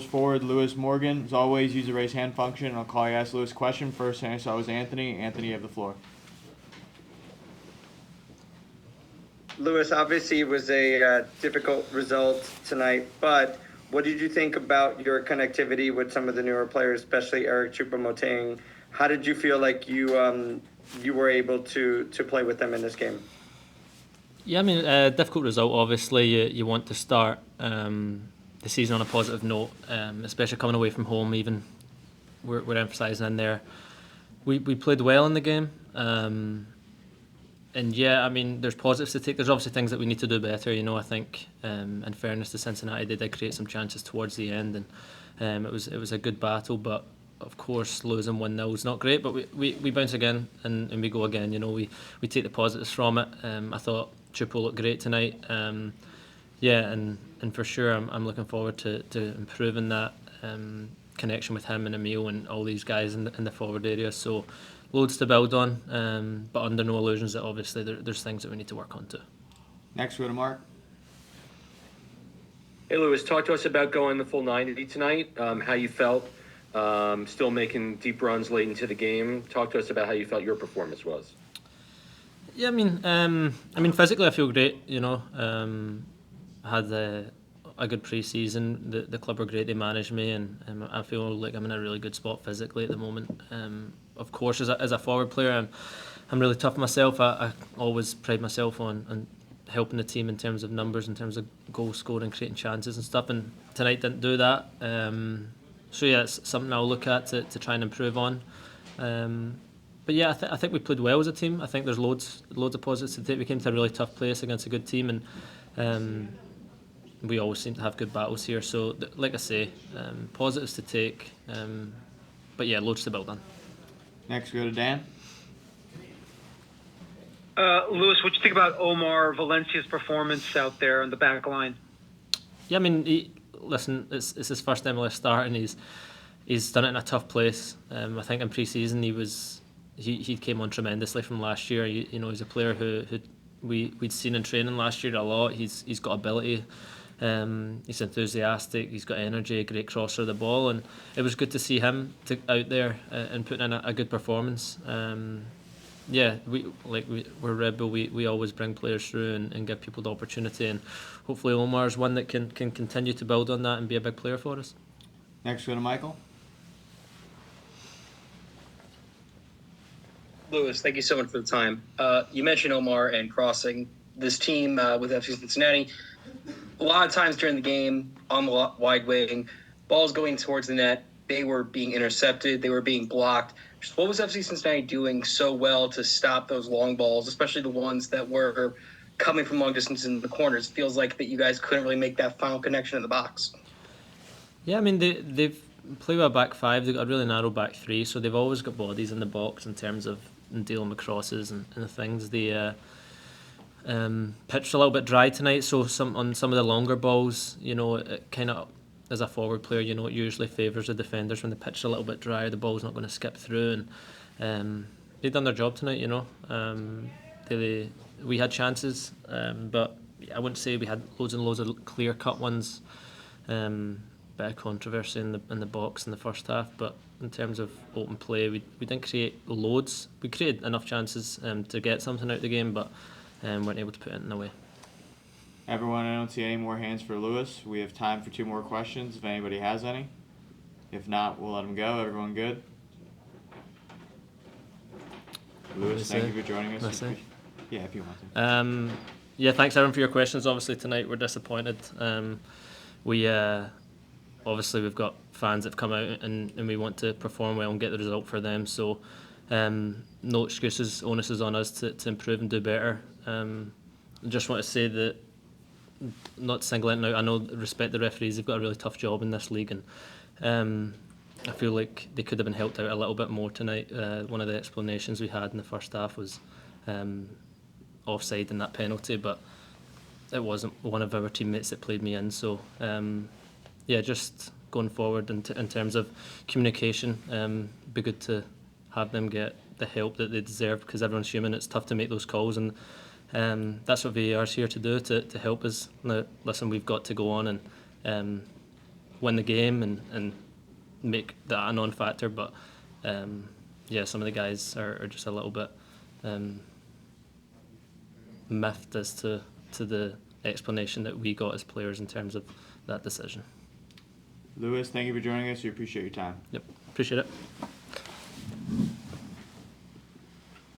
Forward Lewis Morgan. As always, use the raise hand function, and I'll call you, ask Lewis a question. First answer was Anthony. Anthony, you have the floor. Lewis, obviously it was a difficult result tonight, but what did you think about your connectivity with some of the newer players, especially Eric Choupo-Moting? How did you feel like you were able to play with them in this game? Yeah, I mean, difficult result. Obviously, you want to start the season on a positive note, especially coming away from home. Even we're emphasising in there, we played well in the game, and yeah, I mean, there's positives to take. There's obviously things that we need to do better. I think in fairness to Cincinnati, they did create some chances towards the end, and it was a good battle, but. Of course, losing 1-0 is not great, but we bounce again and we go again. We take the positives from it. I thought Choupo looked great tonight. Yeah, and for sure, I'm looking forward to improving that connection with him and Emile and all these guys in the forward area. So loads to build on, but under no illusions that obviously there's things that we need to work on too. Next, we go to Mark. Hey, Lewis, talk to us about going the full 90 tonight, how you felt. Still making deep runs late into the game. Talk to us about how you felt your performance was. Yeah, I mean, physically I feel great. I had a good pre-season. The club were great. They managed me, and I feel like I'm in a really good spot physically at the moment. Of course, as a forward player, I'm really tough myself. I always pride myself on helping the team in terms of numbers, in terms of goal scoring, creating chances and stuff. And tonight didn't do that. So yeah, it's something I'll look at to try and improve on. But yeah, I think we played well as a team. I think there's loads of positives to take. We came to a really tough place against a good team, and we always seem to have good battles here. So like I say, positives to take. But yeah, loads to build on. Next, we go to Dan. Lewis, what do you think about Omar Valencia's performance out there on the back line? Yeah, I mean, listen, it's his first MLS start, and he's done it in a tough place. I think in pre-season he came on tremendously from last year. He's a player who we'd seen in training last year a lot. He's got ability. He's enthusiastic. He's got energy. A great crosser of the ball, and it was good to see him out there and putting in a good performance. Yeah, we're Red Bull. We always bring players through and give people the opportunity, and hopefully Omar's one that can continue to build on that and be a big player for us. Next, we go to Michael. Lewis, thank you so much for the time. You mentioned Omar and crossing. This team with FC Cincinnati, a lot of times during the game on the wide wing, balls going towards the net, they were being intercepted, they were being blocked. What was FC Cincinnati doing so well to stop those long balls, especially the ones that were coming from long distance in the corners? It feels like that you guys couldn't really make that final connection in the box. Yeah, I mean, they've played with a back five. They've got a really narrow back three, so they've always got bodies in the box in terms of dealing with crosses and the things. The pitch a little bit dry tonight, so on some of the longer balls, it kind of, as a forward player, it usually favours the defenders when the pitch is a little bit dry. The ball's not going to skip through, and they've done their job tonight. We had chances, but I wouldn't say we had loads and loads of clear cut ones. Bit of controversy in the box in the first half, but in terms of open play, we didn't create loads. We created enough chances to get something out of the game, but weren't able to put it in the way. Everyone, I don't see any more hands for Lewis. We have time for 2 more questions if anybody has any. If not, we'll let him go. Everyone good? Lewis, thank you for joining us. Yeah, if you want to. Yeah, thanks everyone for your questions. Obviously tonight we're disappointed. Obviously we've got fans that have come out and we want to perform well and get the result for them. So no excuses. Onus is on us to improve and do better. I just want to say that, not singling out, I know, respect the referees, they've got a really tough job in this league, and I feel like they could have been helped out a little bit more tonight. One of the explanations we had in the first half was offside in that penalty, but it wasn't one of our teammates that played me in. So yeah, just going forward in terms of communication, be good to have them get the help that they deserve, because everyone's human. It's tough to make those calls, and that's what VAR's here to do, to help us. Now, listen, we've got to go on and win the game and make that a non-factor. But some of the guys are just a little bit miffed as to the explanation that we got as players in terms of that decision. Lewis, thank you for joining us. We appreciate your time. Yep, appreciate it.